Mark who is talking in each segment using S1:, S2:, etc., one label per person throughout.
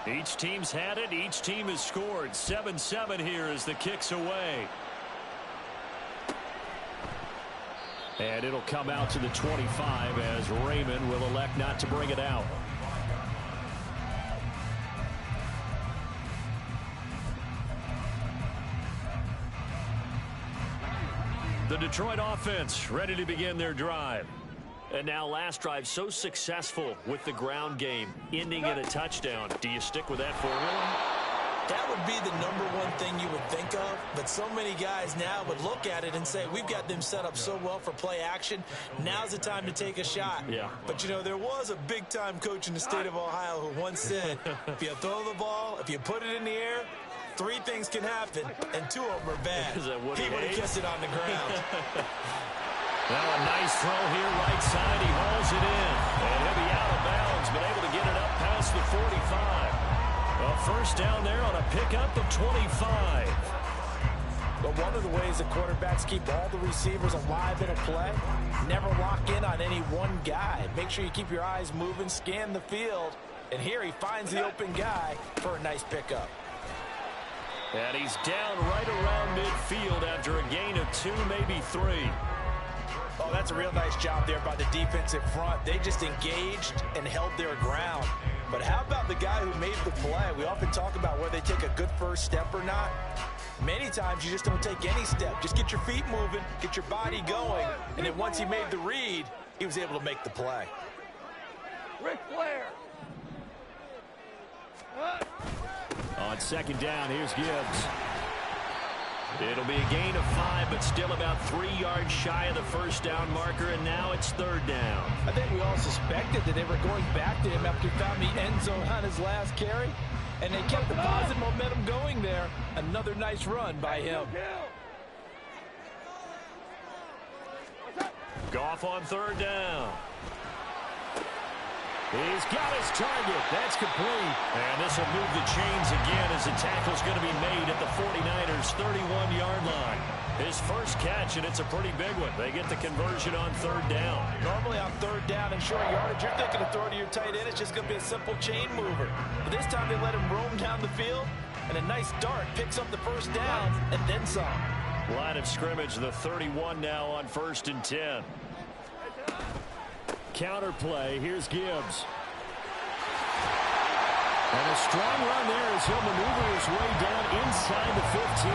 S1: Each team's had it. Each team has scored. 7-7 here as the kick's away. And it'll come out to the 25 as Raymond will elect not to bring it out. The Detroit offense ready to begin their drive. And now last drive so successful with the ground game, ending in a touchdown. Do you stick with that formula?
S2: That would be the #1 thing you would think of, but so many guys now would look at it and say, we've got them set up so well for play action. Now's the time to take a shot.
S1: Yeah.
S2: But, you know, there was a big-time coach in the state of Ohio who once said, if you throw the ball, if you put it in the air, 3 things can happen, and 2 of them are bad. He would have kept it on the ground.
S1: Now a nice throw here, right side. He hauls it in. And he'll be out of bounds, but able to get it up past the 45. A first down there on a pickup of 25.
S2: But one of the ways the quarterbacks keep all the receivers alive in a play, never lock in on any one guy. Make sure you keep your eyes moving, scan the field. And here he finds the open guy for a nice pickup.
S1: And he's down right around midfield after a gain of 2, maybe 3.
S2: Oh, that's a real nice job there by the defensive front. They just engaged and held their ground. But how about the guy who made the play? We often talk about whether they take a good first step or not. Many times you just don't take any step. Just get your feet moving, get your body going, and then once he made the read, he was able to make the play.
S3: Ric Flair.
S1: On second down, here's Gibbs. It'll be a gain of 5, but still about 3 yards shy of the first down marker, and now it's 3rd down.
S2: I think we all suspected that they were going back to him after he found the end zone on his last carry, and they kept the positive momentum going there. Another nice run by him.
S1: Goff on 3rd down. He's got his target. That's complete. And this will move the chains again as the tackle's going to be made at the 49ers' 31-yard line. His first catch, and it's a pretty big one. They get the conversion on 3rd down.
S2: Normally on 3rd down and short yardage, you're thinking of throw to your tight end. It's just going to be a simple chain mover. But this time they let him roam down the field, and a nice dart picks up the first down and then some.
S1: Line of scrimmage, the 31 now on 1st and 10. Counter play. Here's Gibbs. And a strong run there as he'll maneuver his way down inside the 15.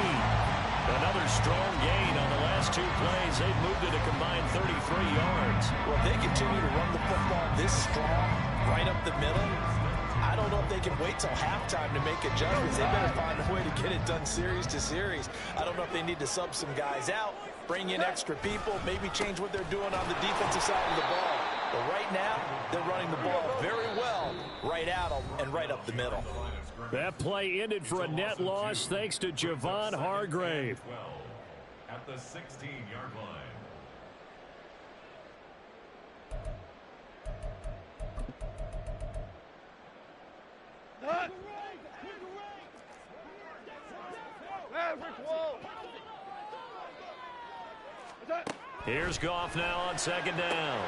S1: Another strong gain on the last 2 plays. They've moved it a combined 33 yards.
S2: Well, if they continue to run the football this strong, right up the middle, I don't know if they can wait till halftime to make adjustments. They better find a way to get it done series to series. I don't know if they need to sub some guys out, bring in extra people, maybe change what they're doing on the defensive side of the ball. But right now, they're running the ball very well, right at them and right up the middle.
S1: That play ended for a net loss thanks to Javon Hargrave.
S4: At the 16-yard line.
S1: Here's Goff now on 2nd down.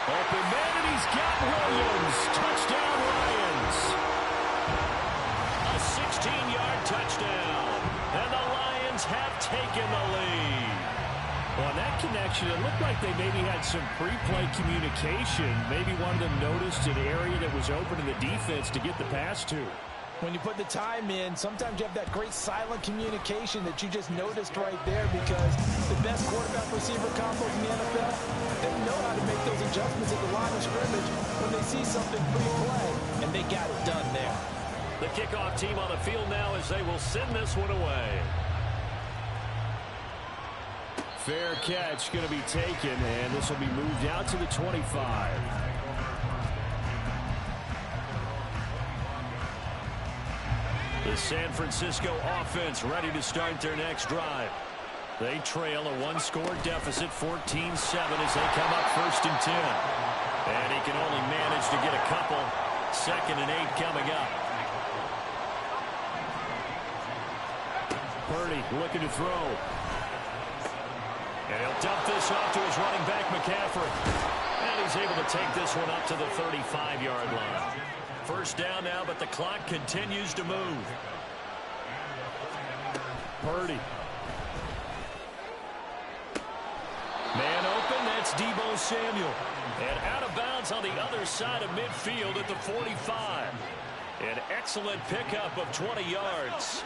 S1: Open man, and he's got Williams. Touchdown, Lions. A 16-yard touchdown. And the Lions have taken the lead. On that connection, it looked like they maybe had some pre-play communication. Maybe one of them noticed an area that was open in the defense to get the pass to.
S2: When you put the time in, sometimes you have that great silent communication that you just noticed right there, because the best quarterback-receiver combos in the NFL, they know how to make those adjustments at the line of scrimmage when they see something pre-play, and they got it done there.
S1: The kickoff team on the field now as they will send this one away. Fair catch going to be taken, and this will be moved out to the 25. The San Francisco offense ready to start their next drive. They trail a 1-score deficit, 14-7 as they come up 1st and 10. And he can only manage to get a couple. 2nd and 8 coming up. Purdy looking to throw. And he'll dump this off to his running back, McCaffrey. And he's able to take this one up to the 35-yard line. first down now, but the clock continues to move. Purdy. Man open, that's Deebo Samuel. And out of bounds on the other side of midfield at the 45. An excellent pickup of 20 yards.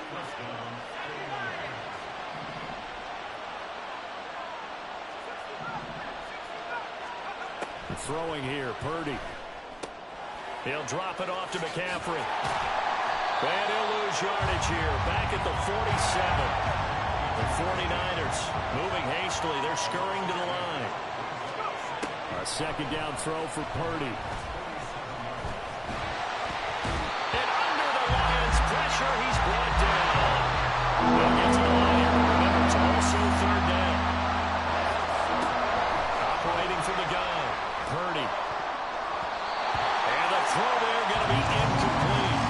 S1: Throwing here, Purdy. He'll drop it off to McCaffrey. And he'll lose yardage here, back at the 47. The 49ers moving hastily. They're scurrying to the line. A second down throw for Purdy. And under the Lions' pressure, he's brought down. They'll get to the line. Remember, it's also third down. Operating from the gun, Purdy. And the throw there going to be incomplete.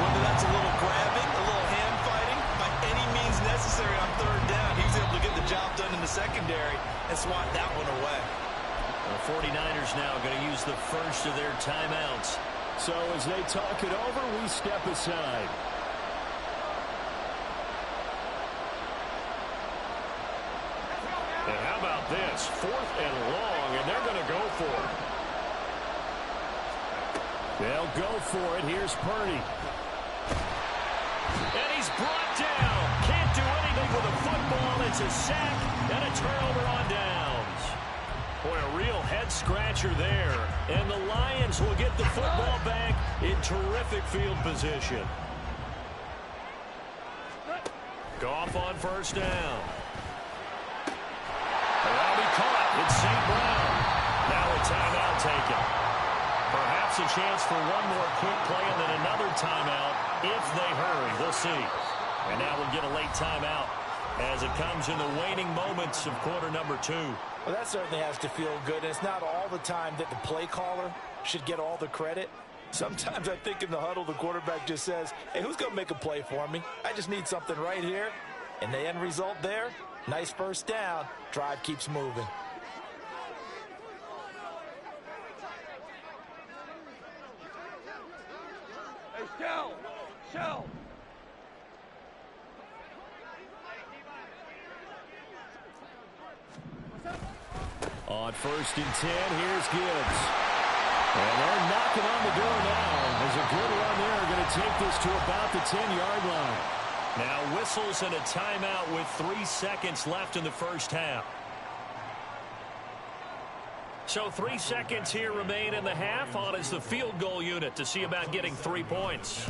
S2: Whether that's a little grabbing, a little hand fighting, by any means necessary on third down, he was able to get the job done in the secondary and swat that one away.
S1: The 49ers now going to use the first of their timeouts.
S5: So as they talk it over, we step aside.
S1: And how about this? 4th and long, and they're going to go for it.
S5: They'll go for it. Here's Purdy.
S1: And he's brought down. Can't do anything with a football. It's a sack and a turnover on downs. Boy, a real head-scratcher there. And the Lions will get the football back in terrific field position. Goff on first down. That'll be caught. It's St. Brown. Now a timeout taken. Perhaps a chance for one more quick play and then another timeout if they hurry. We'll see. And now we'll get a late timeout as it comes in the waning moments of quarter number 2.
S2: Well, that certainly has to feel good. And it's not all the time that the play caller should get all the credit. Sometimes I think in the huddle, the quarterback just says, hey, who's going to make a play for me? I just need something right here. And the end result there, nice first down. Drive keeps moving.
S3: Hey, Shell.
S5: On 1st and 10, here's Gibbs. And they're knocking on the door now. There's a good run there. Going to take this to about the 10-yard line.
S1: Now whistles and a timeout with 3 seconds left in the first half. So 3 seconds here remain in the half. On is the field goal unit to see about getting 3 points.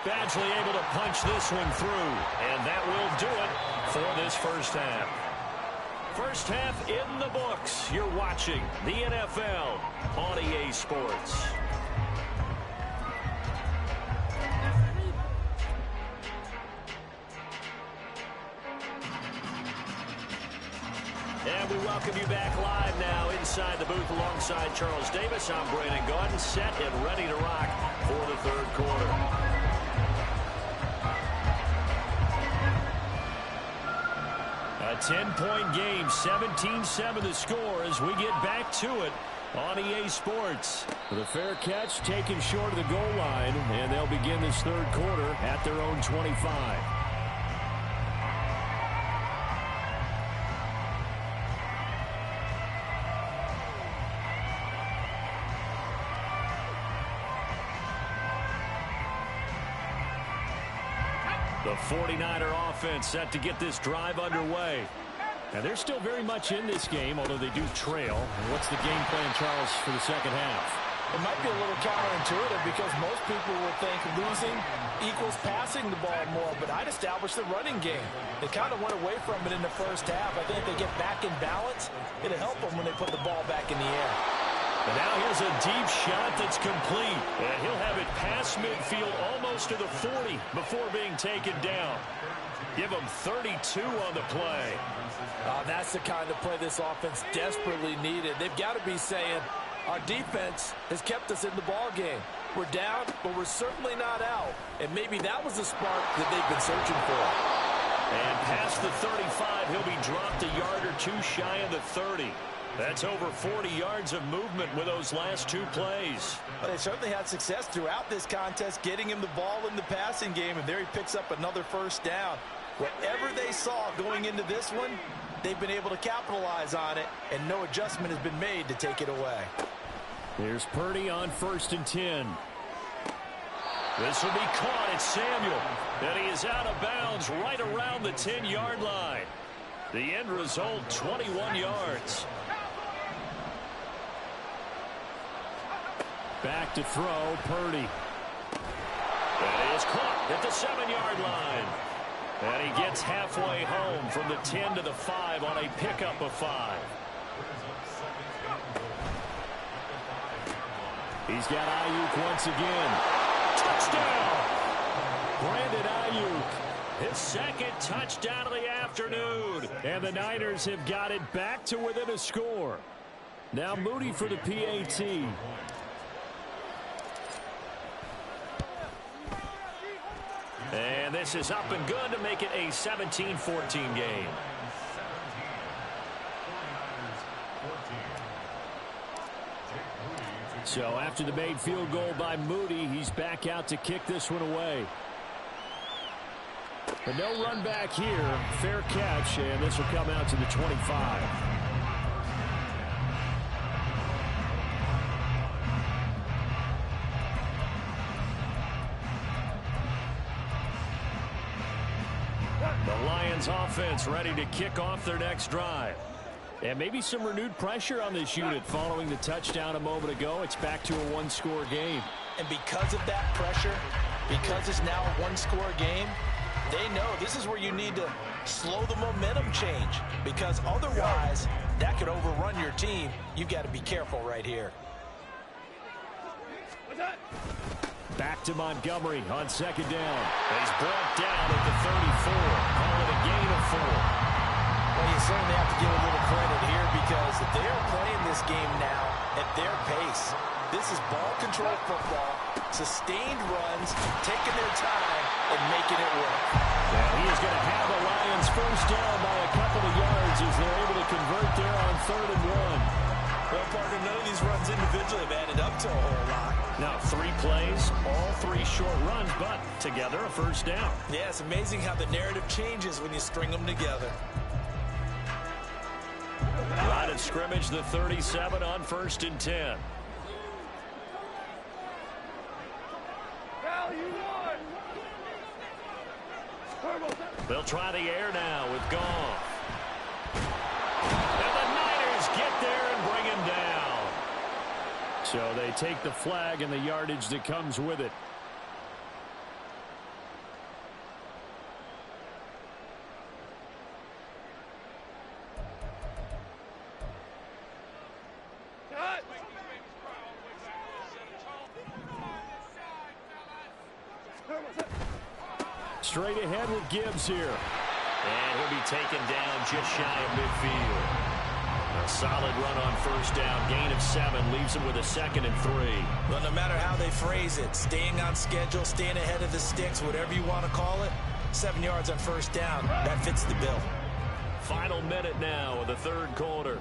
S1: Badgley able to punch this one through. And that will do it for this first half. First half in the books. You're watching the NFL on EA Sports. And we welcome you back live now inside the booth alongside Charles Davis. I'm Brandon Gaudin, set and ready to rock for the third quarter. A 10-point game, 17-7 the score as we get back to it on EA Sports.
S5: The fair catch taken short of the goal line, and they'll begin this third quarter at their own 25.
S1: The 49er offense set to get this drive underway.
S5: And they're still very much in this game, although they do trail. And what's the game plan, Charles, for the second half?
S2: It might be a little counterintuitive because most people would think losing equals passing the ball more, but I'd establish the running game. They kind of went away from it in the first half. I think if they get back in balance, it'll help them when they put the ball back in the air.
S1: And now here's a deep shot that's complete. And he'll have it past midfield almost to the 40 before being taken down. Give him 32 on the play.
S2: That's the kind of play this offense desperately needed. They've got to be saying, our defense has kept us in the ball game. We're down, but we're certainly not out. And maybe that was the spark that they've been searching for.
S1: And past the 35, he'll be dropped a yard or two shy of the 30. That's over 40 yards of movement with those last two plays.
S2: Well, they certainly had success throughout this contest, getting him the ball in the passing game, and there he picks up another first down. Whatever they saw going into this one, they've been able to capitalize on it, and no adjustment has been made to take it away.
S5: Here's Purdy on 1st and 10.
S1: This will be caught. It's Samuel. And he is out of bounds right around the 10-yard line. The end result, 21 yards.
S5: Back to throw, Purdy.
S1: That is caught at the 7-yard line. And he gets halfway home from the 10 to the 5 on a pickup of 5.
S5: He's got Ayuk once again.
S1: Touchdown! Brandon Ayuk, his second touchdown of the afternoon.
S5: And the Niners have got it back to within a score. Now Moody for the PAT.
S1: And this is up and good to make it a 17-14 game.
S5: So after the made field goal by Moody, he's back out to kick this one away. But no run back here. Fair catch, and this will come out to the 25.
S1: The Lions offense ready to kick off their next drive.
S5: And maybe some renewed pressure on this unit following the touchdown a moment ago. It's back to a one-score game.
S2: And because of that pressure, because it's now a one-score game, they know this is where you need to slow the momentum change, because otherwise that could overrun your team. You've got to be careful right here.
S5: Back to Montgomery on 2nd down.
S1: He's brought down at the 34. Call it a gain of 4.
S2: Well, you certainly have to give a little credit here, because they're playing this game now at their pace. This is ball control football, sustained runs, taking their time, and making it work.
S5: And he is going to have the Lions first down by a couple of yards as they're able to convert there on 3rd and 1.
S2: Well, partner, none of these runs individually have added up to a whole lot.
S1: Now 3 plays, all 3 short runs, but together a first down.
S2: Yeah, it's amazing how the narrative changes when you string them together.
S1: Line of scrimmage, the 37 on 1st and 10. They'll try the air now with Goff. And the Niners get there and bring him down.
S5: So they take the flag and the yardage that comes with it. Straight ahead with Gibbs here.
S1: And he'll be taken down just shy of midfield. A solid run on first down. Gain of 7 leaves him with a 2nd and 3.
S2: Well, no matter how they phrase it, staying on schedule, staying ahead of the sticks, whatever you want to call it, 7 yards on first down, that fits the bill.
S1: Final minute now of the 3rd quarter.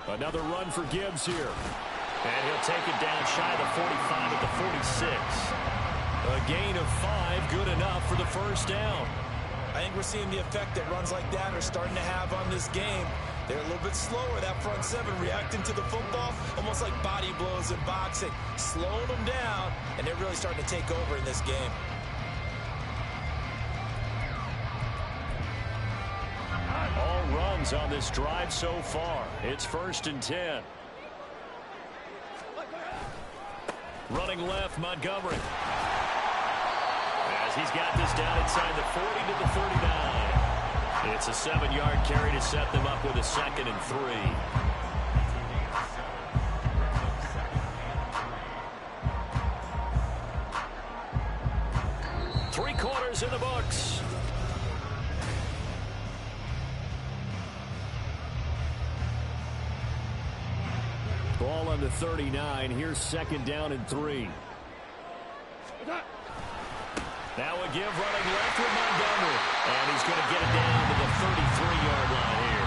S5: Another run for Gibbs here.
S1: And he'll take it down shy of the 45 at the 46. A gain of 5, good enough for the first down.
S2: I think we're seeing the effect that runs like that are starting to have on this game. They're a little bit slower, that front 7, reacting to the football, almost like body blows in boxing, slowing them down, and they're really starting to take over in this game.
S1: All runs on this drive so far. It's 1st and 10. Running left, Montgomery. As he's got this down inside the 40 to the 39. It's a 7-yard carry to set them up with a 2nd and 3. Three quarters in the books.
S5: Ball on the 39. Here's 2nd down and 3.
S1: Now a give running left with Montgomery. And he's going to get it down to the 33-yard line here.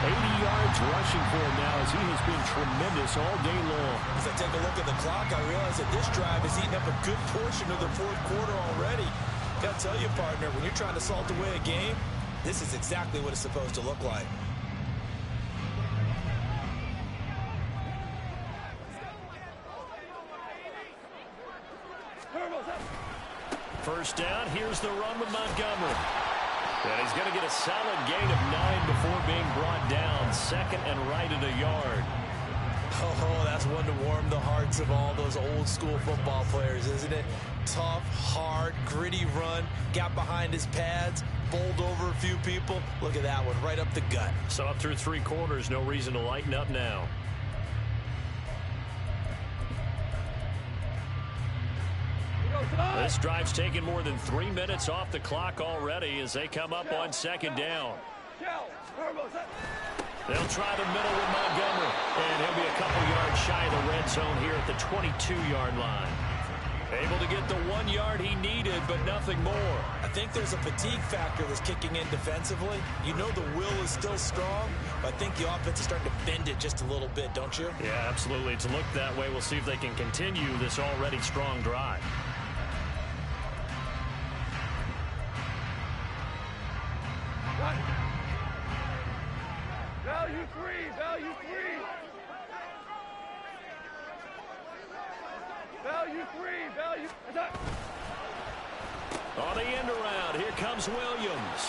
S1: 80 yards rushing for him now as he has been tremendous all day long.
S2: As I take a look at the clock, I realize that this drive has eaten up a good portion of the fourth quarter already. Got to tell you, partner, when you're trying to salt away a game, this is exactly what it's supposed to look like.
S1: First down, here's the run with Montgomery. And he's going to get a solid gain of 9 before being brought down. Second and right at a yard.
S2: Oh, that's one to warm the hearts of all those old school football players, isn't it? Tough, hard, gritty run. Got behind his pads, bowled over a few people. Look at that one, right up the gut.
S1: So up through 3 quarters, no reason to lighten up now. This drive's taken more than 3 minutes off the clock already as they come up on second down. They'll try the middle with Montgomery, and he'll be a couple yards shy of the red zone here at the 22-yard line. Able to get the 1 yard he needed, but nothing more.
S2: I think there's a fatigue factor that's kicking in defensively. You know the will is still strong, but I think the offense is starting to bend it just a little bit, don't you?
S1: Yeah, absolutely. It's looked that way. We'll see if they can continue this already strong drive.
S3: Value three, value three. Value three, value.
S1: On the end around, here comes Williams.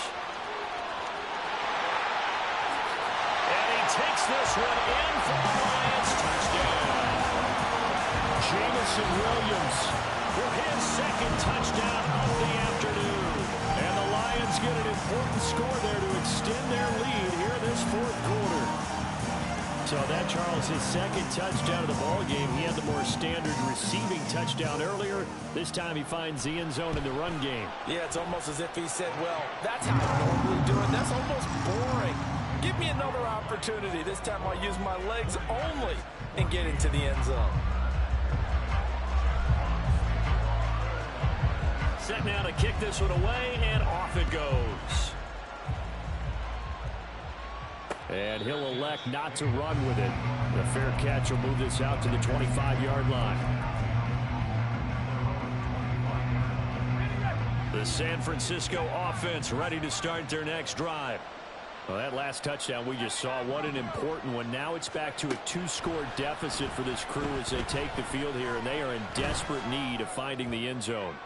S1: And he takes this one in for the Lions. Touchdown. Jamison Williams for his second touchdown of the afternoon. And the Lions get an important score there to extend their lead here in this fourth quarter. So that, Charles, his second touchdown of the ball game. He had the more standard receiving touchdown earlier. This time he finds the end zone in the run game.
S2: Yeah, it's almost as if he said, well, that's how I normally do it. That's almost boring. Give me another opportunity. This time I'll use my legs only and get into the end zone.
S1: Set now to kick this one away, and off it goes. And he'll elect not to run with it. The fair catch will move this out to the 25-yard line. The San Francisco offense ready to start their next drive. Well, that last touchdown we just saw, what an important one. Now it's back to a 2-score deficit for this crew as they take the field here, and they are in desperate need of finding the end zone.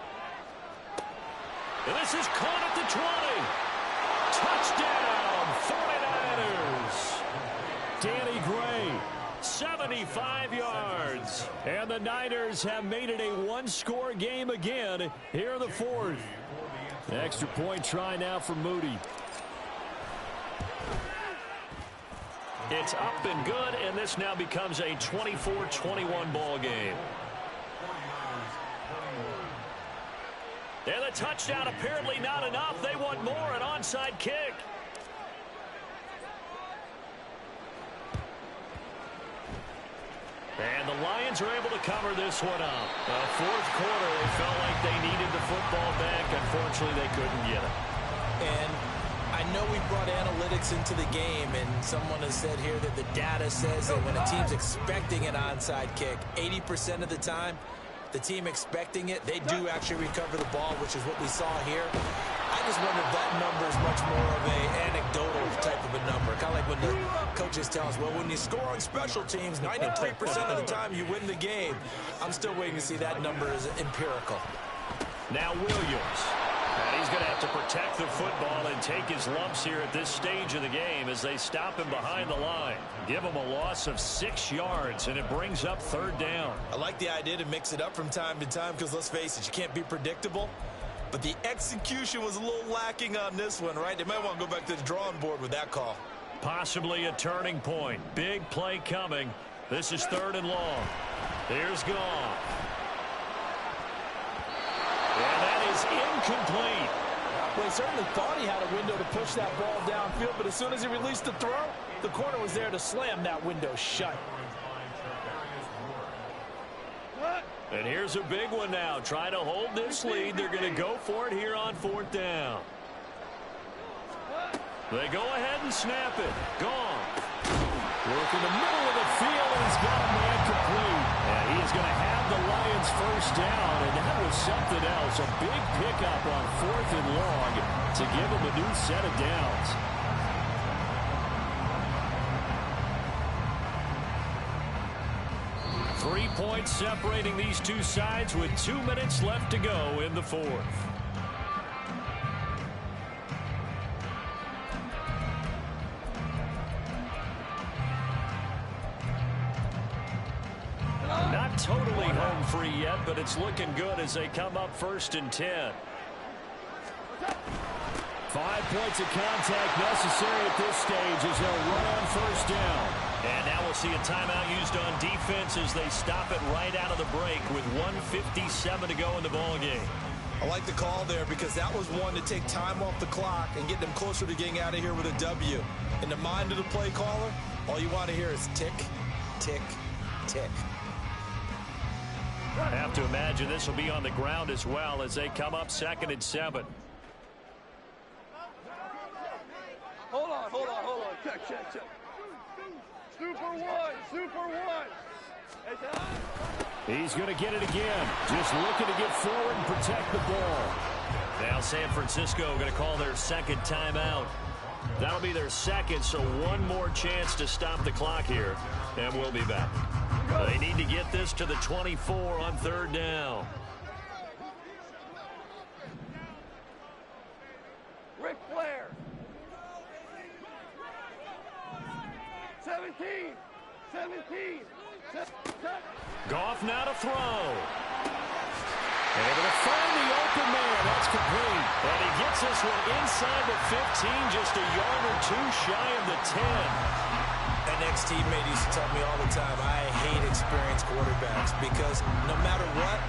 S1: And this is caught at the 20. Touchdown, 49ers. Danny Gray, 75 yards. And the Niners have made it a 1-score game again here in the fourth. Extra point try now for Moody. It's up and good, and this now becomes a 24-21 ball game. And the touchdown apparently not enough. They want more, an onside kick. And the Lions are able to cover this one up. Fourth quarter, they felt like they needed the football back. Unfortunately, they couldn't get it.
S2: And I know we brought analytics into the game, and someone has said here that the data says that when a team's expecting an onside kick, 80% of the time, the team expecting it, they do actually recover the ball, which is what we saw here. I just wonder if that number is much more of an anecdotal type of a number. Kind of like when the coaches tell us, well, when you score on special teams, 93% of the time you win the game. I'm still waiting to see that number is empirical.
S1: Now Williams. And he's going to have to protect the football and take his lumps here at this stage of the game as they stop him behind the line. Give him a loss of 6 yards, and it brings up third down.
S2: I like the idea to mix it up from time to time because, let's face it, you can't be predictable. But the execution was a little lacking on this one, right? They might want to go back to the drawing board with that call.
S1: Possibly a turning point. Big play coming. This is third and long. Here's Goff. And that is incomplete.
S6: Well, he certainly thought he had a window to push that ball downfield, but as soon as he released the throw, the corner was there to slam that window shut.
S5: And here's a big one now. Trying to hold this lead. They're going to go for it here on 4th down. They go ahead and snap it. Gone. Work in the middle of the field, and he's got a man complete. And he is going to have the Lions first down, and that was something else. A big pickup on 4th and long to give him a new set of downs. Three points separating these two sides with 2 minutes left to go in the 4th. Not totally home free yet, but it's looking good as they come up 1st and 10. 5 points of contact necessary at this stage as they'll run on 1st down. And now we'll see a timeout used on defense as they stop it right out of the break with 1:57 to go in the ballgame.
S2: I like the call there because that was one to take time off the clock and get them closer to getting out of here with a W. In the mind of the play caller, all you want to hear is tick, tick, tick.
S5: I have to imagine this will be on the ground as well as they come up 2nd and 7.
S3: Hold on. Check. Super one. Hey,
S5: He's going to get it again. Just looking to get forward and protect the ball. Now San Francisco going to call their 2nd timeout. That'll be their 2nd, so one more chance to stop the clock here. And we'll be back. They need to get this to the 24 on 3rd down.
S3: Ric Flair. 17.
S5: Goff now to throw. Able to find the open man. That's complete. And he gets this one inside the 15, just a yard or two shy of the 10.
S2: An ex-teammate used to tell me all the time, I hate experienced quarterbacks because no matter what,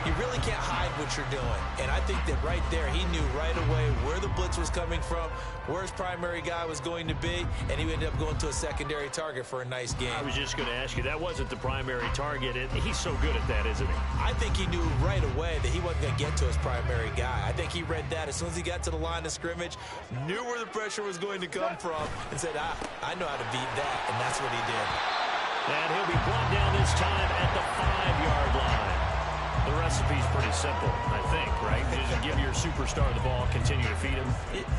S2: you really can't hide what you're doing. And I think that right there, he knew right away where the blitz was coming from, where his primary guy was going to be, and he ended up going to a secondary target for a nice game.
S5: I was just going to ask you, that wasn't the primary target. He's so good at that, isn't he?
S2: I think he knew right away that he wasn't going to get to his primary guy. I think he read that as soon as he got to the line of scrimmage, knew where the pressure was going to come from, and said, I know how to beat that, and that's what he did.
S5: And he'll be brought down this time at the 5-yard line. The recipe's pretty simple, I think, right? Just give your superstar the ball, continue to feed him.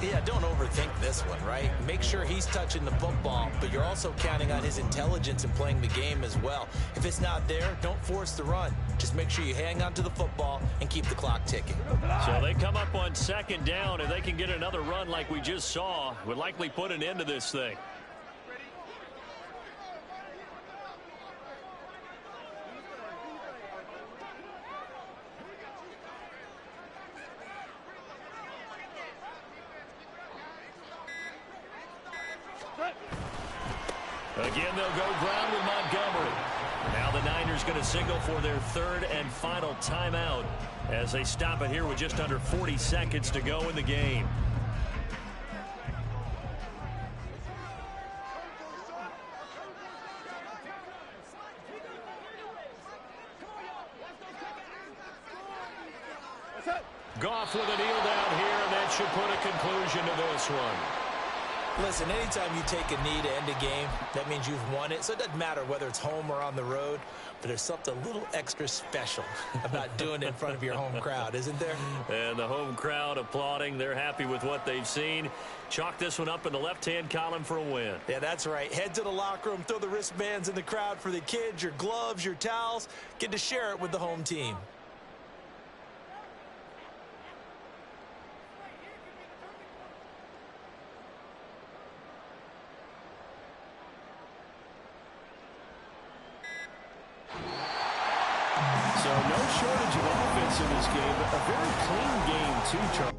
S2: Yeah, don't overthink this one, right? Make sure he's touching the football, but you're also counting on his intelligence in playing the game as well. If it's not there, don't force the run. Just make sure you hang on to the football and keep the clock ticking.
S5: So they come up on 2nd down, and they can get another run like we just saw. Would likely put an end to this thing. Again, they'll go ground with Montgomery. Now the Niners going to signal for their 3rd and final timeout as they stop it here with just under 40 seconds to go in the game. Goff with a kneel down here, and that should put a conclusion to this one.
S2: Listen, anytime you take a knee to end a game, that means you've won it. So it doesn't matter whether it's home or on the road, but there's something a little extra special about doing it in front of your home crowd, isn't there?
S5: And the home crowd applauding. They're happy with what they've seen. Chalk this one up in the left-hand column for a win.
S2: Yeah, that's right. Head to the locker room, throw the wristbands in the crowd for the kids, your gloves, your towels. Get to share it with the home team.
S5: So no shortage of offense in this game, but a very clean game too, Charles.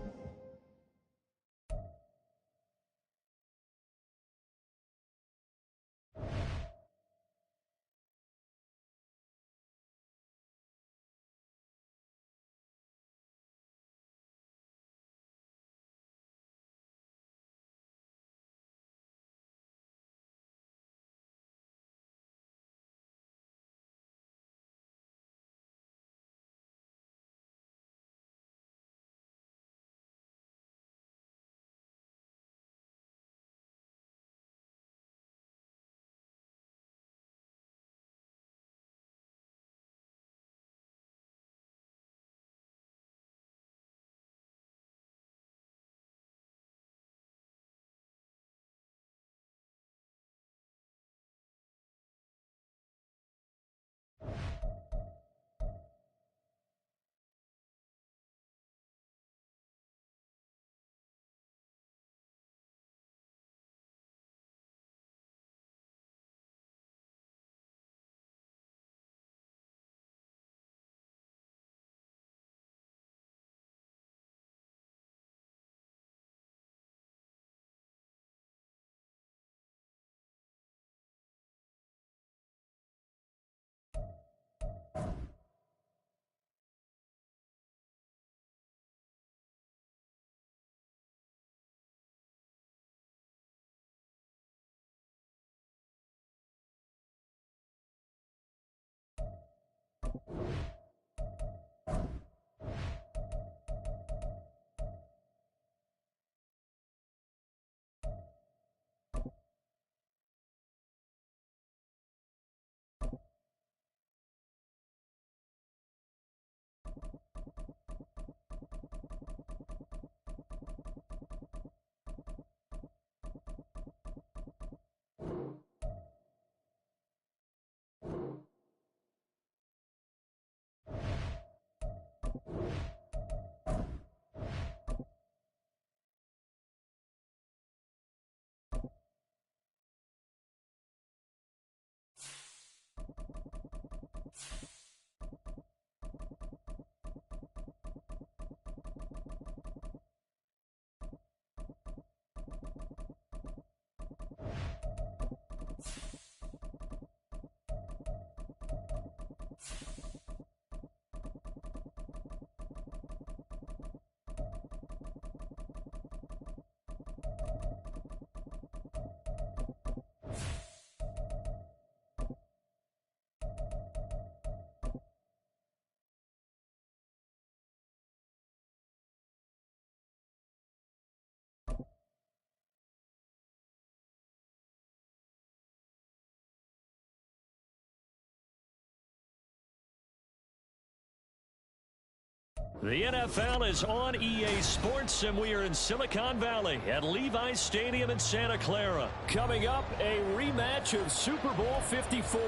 S5: The NFL is on EA Sports, and we are in Silicon Valley at Levi's Stadium in Santa Clara. Coming up, a rematch of Super Bowl 54,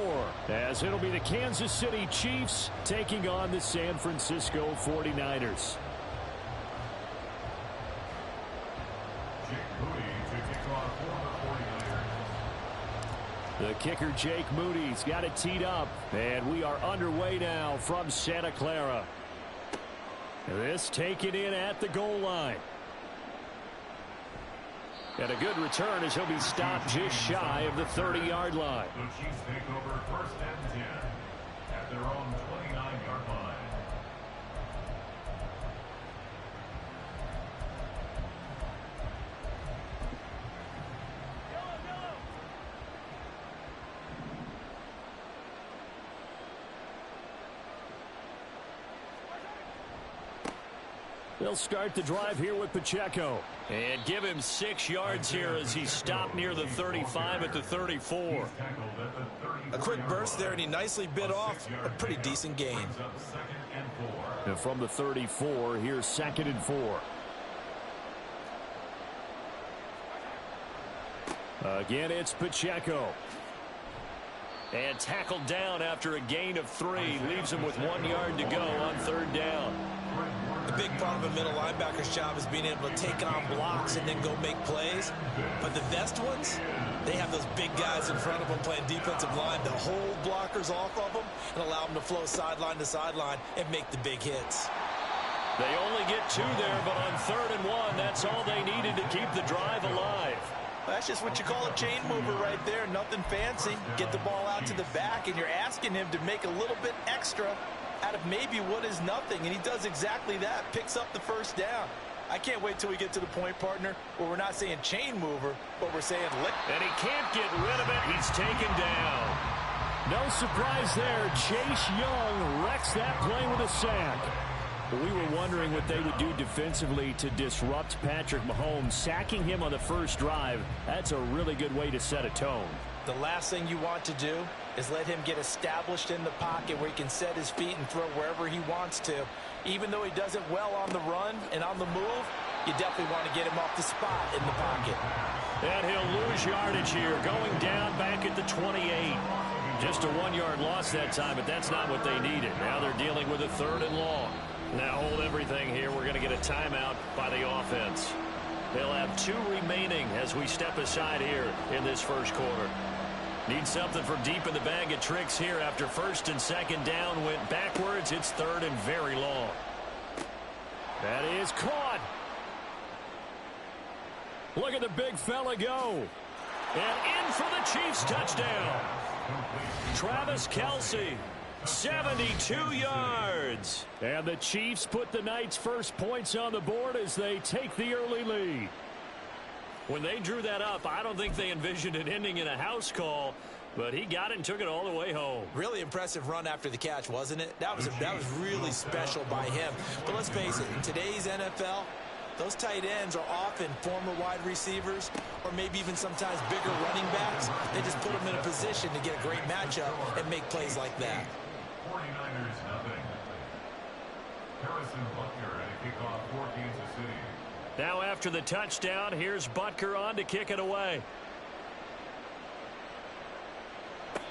S5: as it'll be the Kansas City Chiefs taking on the San Francisco 49ers. The kicker, Jake Moody's got it teed up, and we are underway now from Santa Clara. This taken in at the goal line. And a good return as he'll be stopped just shy of the 30-yard line.
S4: The Chiefs take over first and 10 at their own 29-yard line.
S5: They'll start the drive here with Pacheco. And give him 6 yards here as he's stopped near the 35 at the 34.
S2: A quick burst there, and he nicely bit off a pretty decent gain.
S5: And from the 34, here's 2nd and 4. Again, it's Pacheco. And tackled down after a gain of 3. Leaves him with 1 yard to go on 3rd down.
S2: The big part of a middle linebacker's job is being able to take on blocks and then go make plays. But the best ones, they have those big guys in front of them playing defensive line to hold blockers off of them and allow them to flow sideline to sideline and make the big hits.
S5: They only get 2 there, but on 3rd and 1, that's all they needed to keep the drive alive.
S6: That's just what you call a chain mover right there. Nothing fancy. Get the ball out to the back, and you're asking him to make a little bit extra out of maybe what is nothing, and he does exactly that, picks up the first down. I can't wait till we get to the point, partner, where we're not saying chain mover, but we're saying lick.
S5: And he can't get rid of it. He's taken down. No surprise there. Chase Young wrecks that play with a sack. We were wondering what they would do defensively to disrupt Patrick Mahomes. Sacking him on the first drive, that's a really good way to set a tone.
S6: The last thing you want to do is let him get established in the pocket where he can set his feet and throw wherever he wants to. Even though he does it well on the run and on the move, you definitely want to get him off the spot in the pocket.
S5: And he'll lose yardage here, going down back at the 28. Just a 1-yard loss that time, but that's not what they needed. Now they're dealing with a 3rd and long. Now hold everything here. We're going to get a timeout by the offense. They'll have 2 remaining as we step aside here in this first quarter. Need something from deep in the bag of tricks here after 1st and 2nd down went backwards. It's 3rd and very long. That is caught. Look at the big fella go. And in for the Chiefs touchdown. Travis Kelce, 72 yards. And the Chiefs put the Knights' first points on the board as they take the early lead. When they drew that up, I don't think they envisioned it ending in a house call. but he got it and took it all the way home.
S6: Really impressive run after the catch, wasn't it? That was really special by him. But let's face it, in today's NFL, those tight ends are often former wide receivers or maybe even sometimes bigger running backs. They just put them in a position to get a great matchup and make plays like that.
S4: 49ers nothing. Harrison Butker at a kickoff for Kansas City.
S5: Now after the touchdown, here's Butker on to kick it away.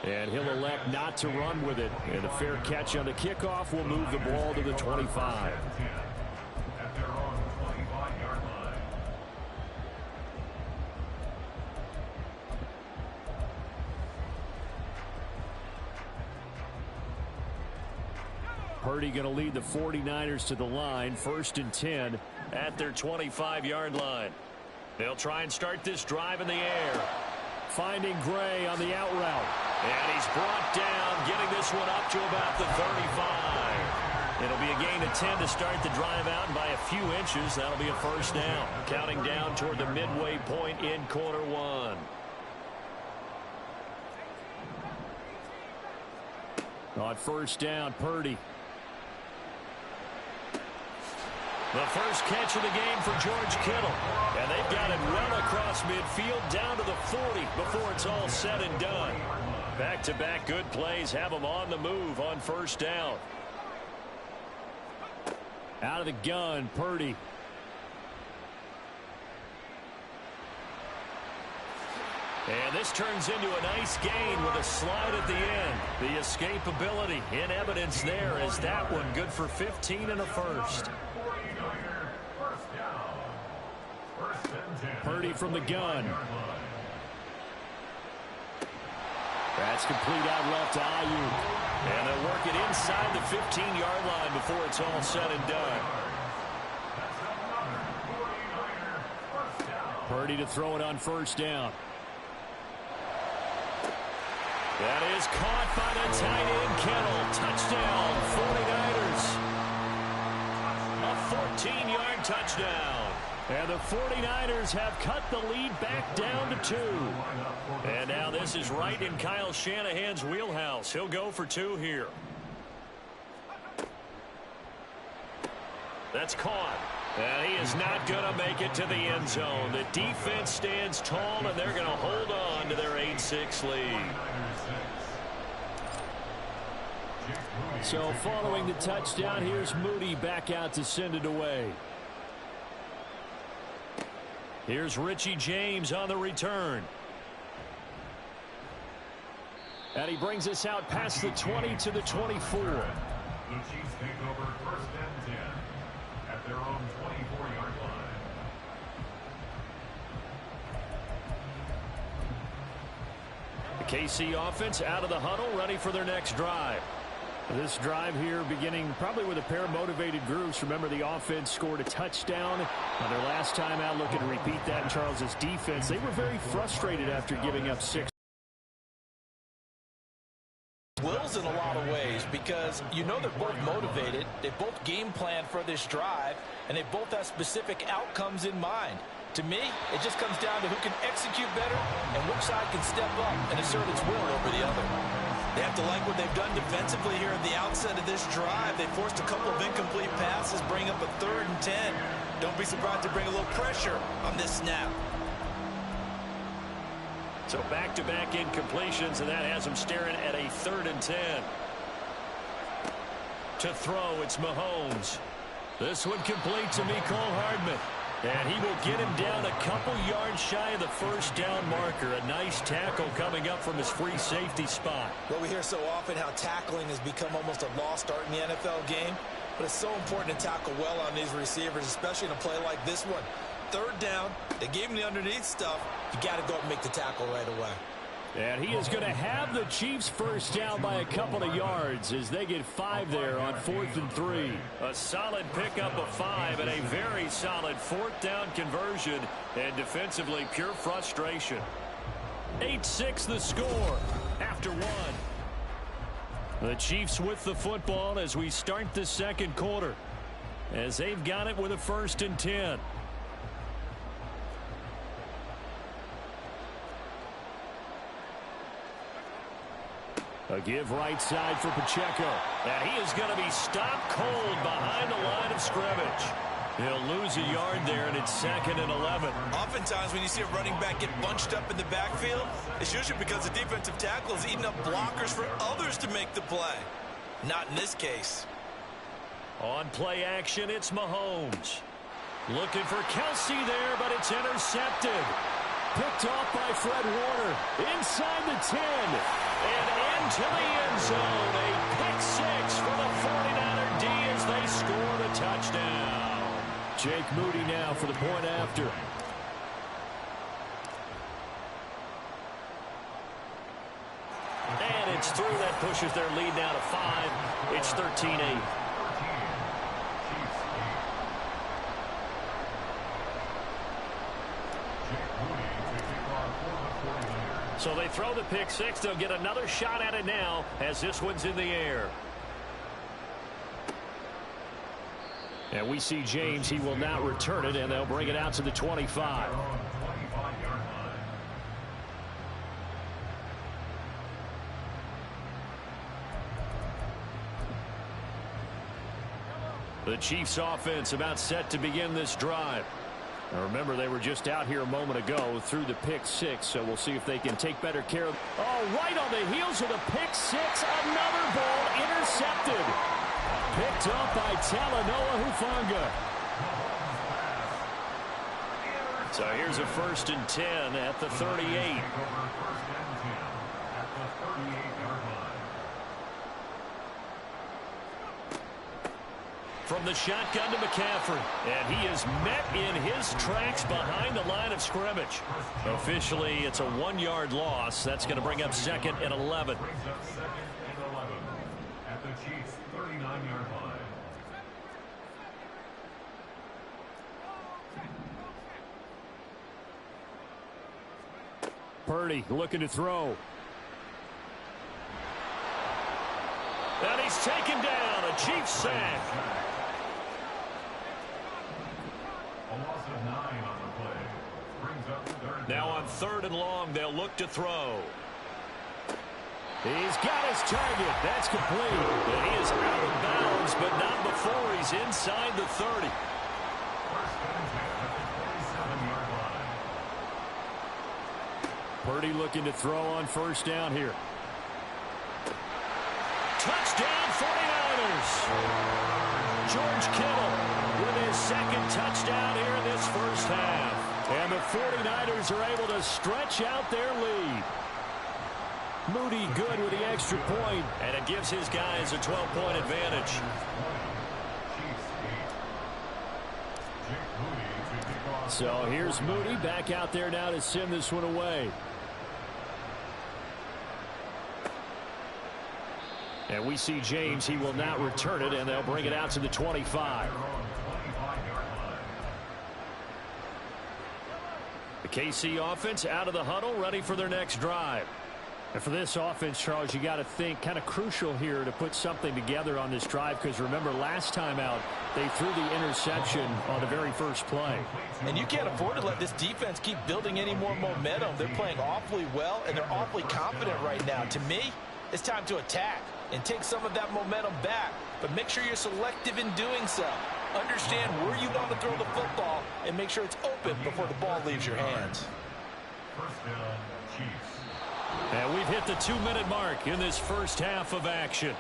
S5: And he'll elect not to run with it. And a fair catch on the kickoff will move the ball to the 25.
S4: At their own 25-yard line.
S5: Purdy going to lead the 49ers to the line. 1st and 10 at their 25-yard line. They'll try and start this drive in the air. Finding Gray on the out route. And he's brought down, getting this one up to about the 35. It'll be a gain of 10 to start the drive out, and by a few inches, that'll be a first down. Counting down toward the midway point in quarter one. On first down, Purdy. The first catch of the game for George Kittle. And they've got it well across midfield down to the 40 before it's all said and done. Back-to-back good plays have them on the move on first down. Out of the gun, Purdy. And this turns into a nice gain with a slide at the end. The escapability in evidence there as that one good for 15 and a first. Purdy from the gun. That's complete out left to Ayuk. And they'll work it inside the 15-yard line before it's all said and done. Purdy to throw it on first down. That is caught by the tight end, Kittle. Touchdown, 49ers. A 14-yard touchdown. And the 49ers have cut the lead back down to 2. And now this is right in Kyle Shanahan's wheelhouse. He'll go for 2 here. That's caught. And he is not going to make it to the end zone. The defense stands tall, and they're going to hold on to their 8-6 lead. So following the touchdown, here's Moody back out to send it away. Here's Richie James on the return. And he brings us out past the 20 to the 24.
S4: The Chiefs take over 1st and 10 at their own 24-yard line.
S5: The KC offense out of the huddle, ready for their next drive. This drive here beginning probably with a pair of motivated groups. Remember, the offense scored a touchdown on their last time out. Looking to repeat that in Charles's defense. They were very frustrated after giving up 6.
S6: Wills in a lot of ways because you know they're both motivated. They both game plan for this drive, and they both have specific outcomes in mind. To me, it just comes down to who can execute better and which side can step up and assert its will over the other. They have to like what they've done defensively here at the outset of this drive. They forced a couple of incomplete passes, bring up a 3rd and 10. Don't be surprised to bring a little pressure on this snap.
S5: So back-to-back incompletions, and that has them staring at a 3rd and 10. To throw, it's Mahomes. This one complete to Mecole Hardman. And he will get him down a couple yards shy of the first down marker. A nice tackle coming up from his free safety spot.
S6: Well, we hear so often how tackling has become almost a lost art in the NFL game. But it's so important to tackle well on these receivers, especially in a play like this one. 3rd down, they gave him the underneath stuff. You got to go up and make the tackle right away.
S5: And he is going to have the Chiefs first down by a couple of yards as they get 5 there on 4th and 3. A solid pickup of 5 and a very solid 4th down conversion. And defensively, pure frustration. 8-6 the score after 1. The Chiefs with the football as we start the second quarter. As they've got it with a 1st and 10. A give right side for Pacheco.
S1: And he is going to be stopped cold behind the line of scrimmage. He'll lose a yard there, and it's 2nd and 11.
S6: Oftentimes when you see a running back get bunched up in the backfield, it's usually because the defensive tackle is eating up blockers for others to make the play. Not in this case.
S1: On play action, it's Mahomes. Looking for Kelsey there, but it's intercepted.
S5: Picked off by Fred Warner. Inside the 10.
S1: And into the end zone. A pick six for the 49er D as they score the touchdown.
S5: Jake Moody now for the point after.
S1: And it's through. That pushes their lead now to 5. It's 13-8. So they throw the pick six. They'll get another shot at it now as this one's in the air.
S5: And we see James. He will not return it, and they'll bring it out to the 25. The Chiefs offense about set to begin this drive. Now remember, they were just out here a moment ago through the pick six, so we'll see if they can take better care of.
S1: Oh, right on the heels of the pick six, another ball intercepted.
S5: Picked up by Talanoa Hufanga.
S1: So here's a 1st and 10 at the 38. From the shotgun to McCaffrey. And he is met in his tracks behind the line of scrimmage. Officially, it's a 1-yard loss. That's going to bring up 2nd and 11.
S4: At the Chiefs' 39-yard line.
S5: Purdy looking to throw.
S1: And he's taken down. A Chiefs sack.
S4: A loss of 9 on the play. Brings up 3rd.
S1: Now on 3rd and long, they'll look to throw.
S5: He's got his target. That's complete.
S1: And he is out of bounds, but not before he's inside the 30.
S4: First and 10 at the 27-yard line.
S5: Purdy looking to throw on 1st down here.
S1: Touchdown 49ers. George Kittle with his 2nd touchdown here in this first half.
S5: And the 49ers are able to stretch out their lead. Moody good with the extra point.
S1: And it gives his guys a 12-point advantage.
S5: So here's Moody back out there now to send this one away. And we see James. He will not return it, and they'll bring it out to the 25.
S1: The KC offense out of the huddle, ready for their next drive.
S5: And for this offense, Charles, you got to think kind of crucial here to put something together on this drive, because remember last time out they threw the interception on the very first play.
S6: And you can't afford to let this defense keep building any more momentum. They're playing awfully well, and they're awfully confident right now. To me, it's time to attack and take some of that momentum back, but make sure you're selective in doing so. Understand where you want to throw the football and make sure it's open before the ball leaves your hands.
S4: First down, Chiefs.
S1: And we've hit the 2-minute mark in this first half of action.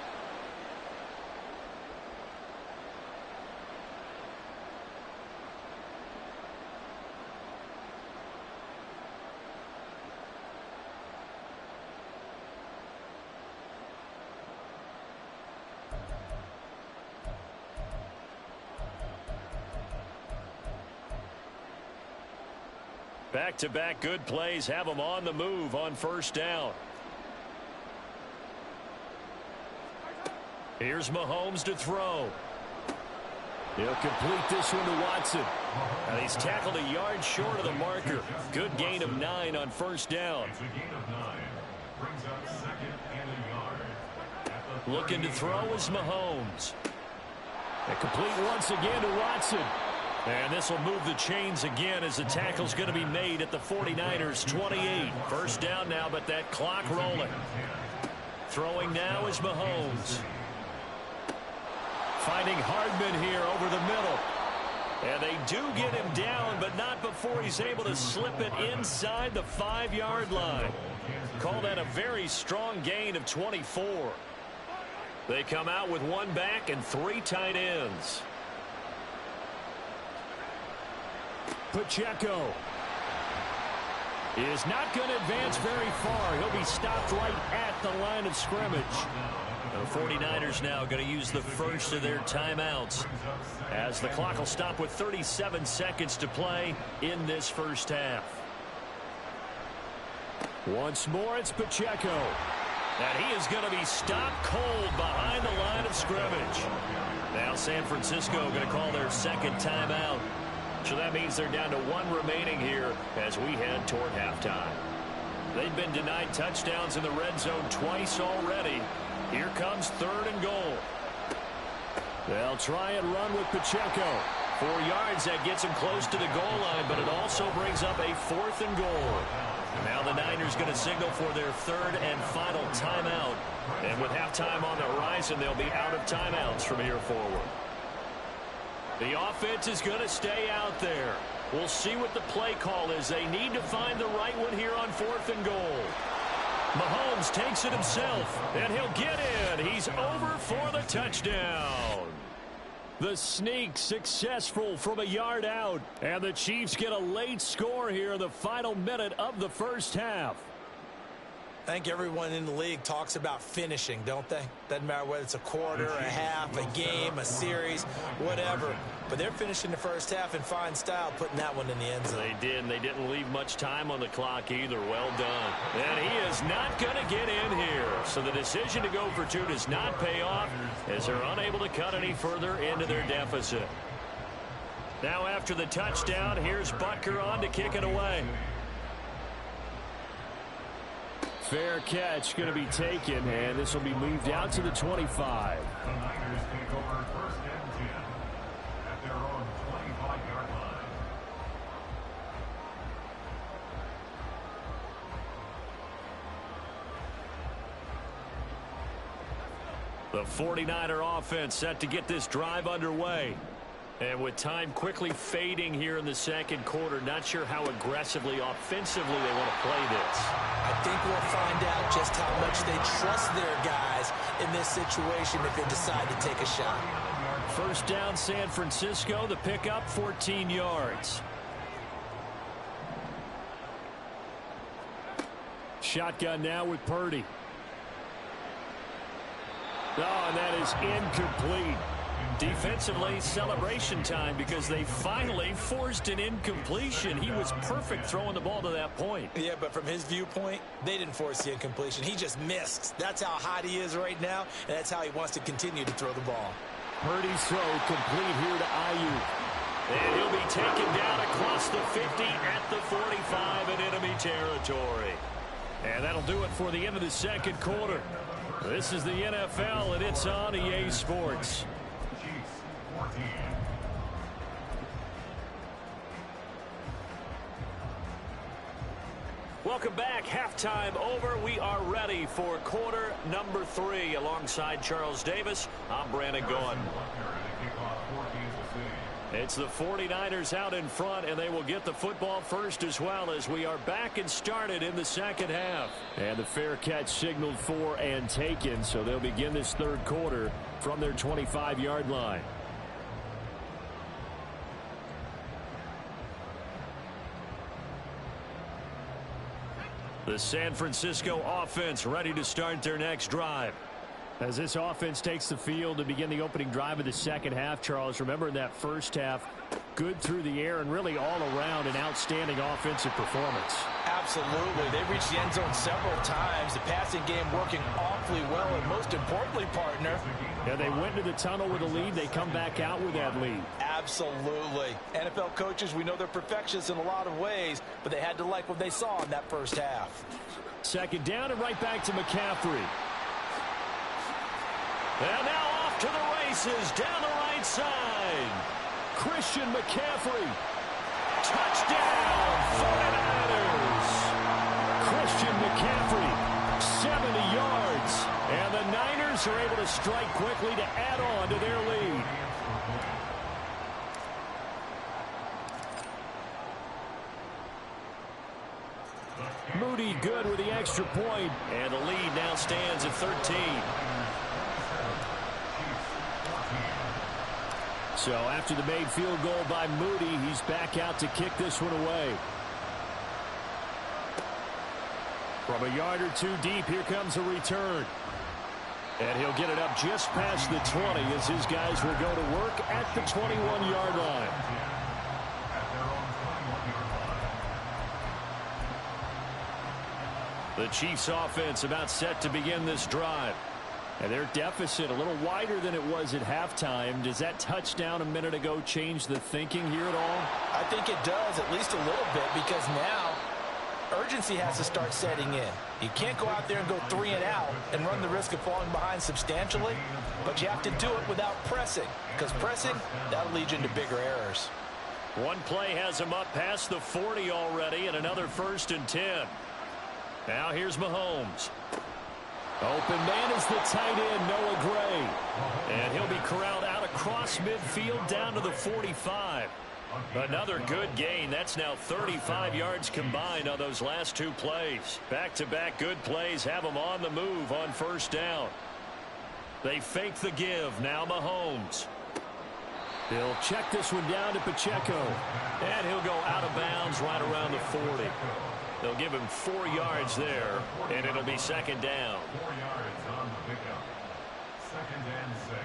S1: Back-to-back good plays have them on the move on 1st down. Here's Mahomes to throw.
S5: He'll complete this one to Watson.
S1: And he's tackled a yard short of the marker. Good gain of 9 on 1st down.
S4: It's a gain of 9. Brings up 2nd and a yard.
S1: Looking to throw is Mahomes.
S5: And complete once again to Watson.
S1: And this will move the chains again as the tackle's going to be made at the 49ers 28. 1st down now, but that clock rolling.
S5: Throwing now is Mahomes. Finding Hardman here over the middle. And they do get him down, but not before he's able to slip it inside the 5-yard line. Call that a very strong gain of 24. They come out with one back and 3 tight ends. Pacheco is not going to advance very far. He'll be stopped right at the line of scrimmage. The 49ers now going to use the first of their timeouts as the clock will stop with 37 seconds to play in this first half. Once more, it's Pacheco. And he is going to be stopped cold behind the line of scrimmage. Now San Francisco going to call their second timeout. So that means they're down to 1 remaining here as we head toward halftime. They've been denied touchdowns in the red zone twice already. Here comes 3rd and goal. They'll try and run with Pacheco. 4 yards, that gets him close to the goal line, but it also brings up a 4th and goal. Now the Niners going to signal for their 3rd and final timeout. And with halftime on the horizon, they'll be out of timeouts from here forward. The offense is going to stay out there. We'll see what the play call is. They need to find the right one here on 4th and goal. Mahomes takes it himself, and he'll get in. He's over for the touchdown. The sneak successful from a yard out, and the Chiefs get a late score here in the final minute of the first half.
S6: I think everyone in the league talks about finishing, don't they? Doesn't matter whether it's a quarter, a half, a game, a series, whatever. But they're finishing the first half in fine style, putting that one in the end zone.
S5: They did, and they didn't leave much time on the clock either. Well done. And he is not going to get in here. So the decision to go for 2 does not pay off as they're unable to cut any further into their deficit. Now after the touchdown, here's Butker on to kick it away. Fair catch going to be taken, and this will be moved out to the 25.
S4: The Niners take over 1st and 10 at their own 25-yard line.
S5: The 49er offense set to get this drive underway. And with time quickly fading here in the second quarter, not sure how aggressively, offensively they want to play this.
S6: I think we'll find out just how much they trust their guys in this situation if they decide to take a shot.
S5: First down, San Francisco. The pickup, 14 yards. Shotgun now with Purdy. Oh, and that is incomplete. Defensively, celebration time because they finally forced an incompletion. He was perfect throwing the ball to that point.
S6: Yeah, but from his viewpoint, they didn't force the incompletion. He just missed. That's how hot he is right now, and that's how he wants to continue to throw the ball.
S5: Purdy's throw complete here to Ayuk. And he'll be taken down across the 50 at the 45 in enemy territory. And that'll do it for the end of the second quarter. This is the NFL, and it's on EA Sports.
S4: Chiefs 14.
S5: Welcome back. Halftime over. We are ready for quarter number 3. Alongside Charles Davis, I'm Brandon Gaudin. It's the 49ers out in front, and they will get the football first as well as we are back and started in the second half. And the fair catch signaled for and taken, so they'll begin this third quarter from their 25-yard line. The San Francisco offense ready to start their next drive. As this offense takes the field to begin the opening drive of the second half, Charles, remember in that first half, good through the air and really all around an outstanding offensive performance.
S6: Absolutely. They reached the end zone several times. The passing game working awfully well, and most importantly, partner.
S5: Yeah, they went to the tunnel with a lead. They come back out with that lead.
S6: Absolutely. NFL coaches, we know they're perfectionists in a lot of ways, but they had to like what they saw in that first half.
S5: Second down and right back to McCaffrey. And now off to the races down the right side. Christian McCaffrey. Touchdown, 49ers. Christian McCaffrey, 70 yards. Chiefs are able to strike quickly to add on to their lead. Moody good with the extra point, and the lead now stands at 13. So after the made field goal by Moody, he's back out to kick this one away. From a yard or two deep, here comes a return. And he'll get it up just past the 20 as his guys will go to work at the 21-yard line. The Chiefs offense about set to begin this drive. And their deficit a little wider than it was at halftime. Does that touchdown a minute ago change the thinking here at all?
S6: I think it does, at least a little bit, because now urgency has to start setting in. You can't go out there and go 3 and out and run the risk of falling behind substantially, but you have to do it without pressing, because pressing, that'll lead you into bigger errors.
S5: One play has him up past the 40 already, and another 1st and 10. Now here's Mahomes. Open man is the tight end, Noah Gray. And he'll be corralled out across midfield down to the 45. Another good gain. That's now 35 yards combined on those last 2 plays. Back-to-back good plays have them on the move on 1st down. They fake the give. Now Mahomes. He'll check this one down to Pacheco. And he'll go out of bounds right around the 40. They'll give him 4 yards there, and it'll be 2nd down.
S4: 4 yards on the pickup. 2nd and 6.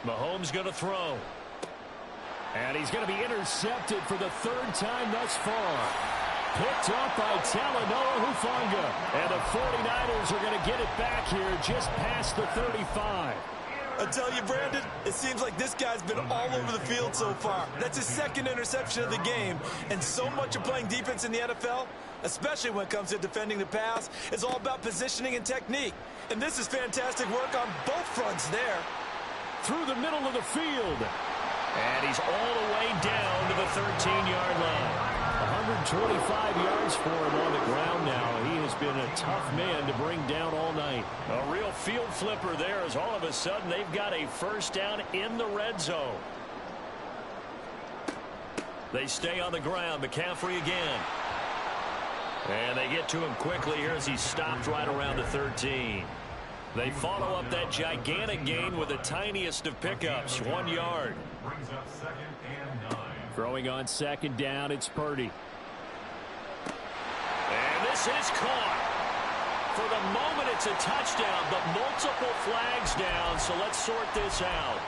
S5: Mahomes going to throw. And he's going to be intercepted for the 3rd time thus far. Picked up by Talanoa Hufanga. And the 49ers are going to get it back here just past the 35.
S6: I tell you, Brandon, it seems like this guy's been all over the field so far. That's his 2nd interception of the game. And so much of playing defense in the NFL, especially when it comes to defending the pass, is all about positioning and technique. And this is fantastic work on both fronts there.
S5: Through the middle of the field. And he's all the way down to the 13-yard line. 125 yards for him on the ground now. He has been a tough man to bring down all night. A real field flipper there as all of a sudden they've got a 1st down in the red zone. They stay on the ground. McCaffrey again. And they get to him quickly here as he stopped right around the 13. They follow up that gigantic gain with the tiniest of pickups, 1 yard.
S4: Brings up 2nd and 9.
S5: Throwing on 2nd down, it's Purdy. And this is caught. For the moment, it's a touchdown, but multiple flags down, so let's sort this out.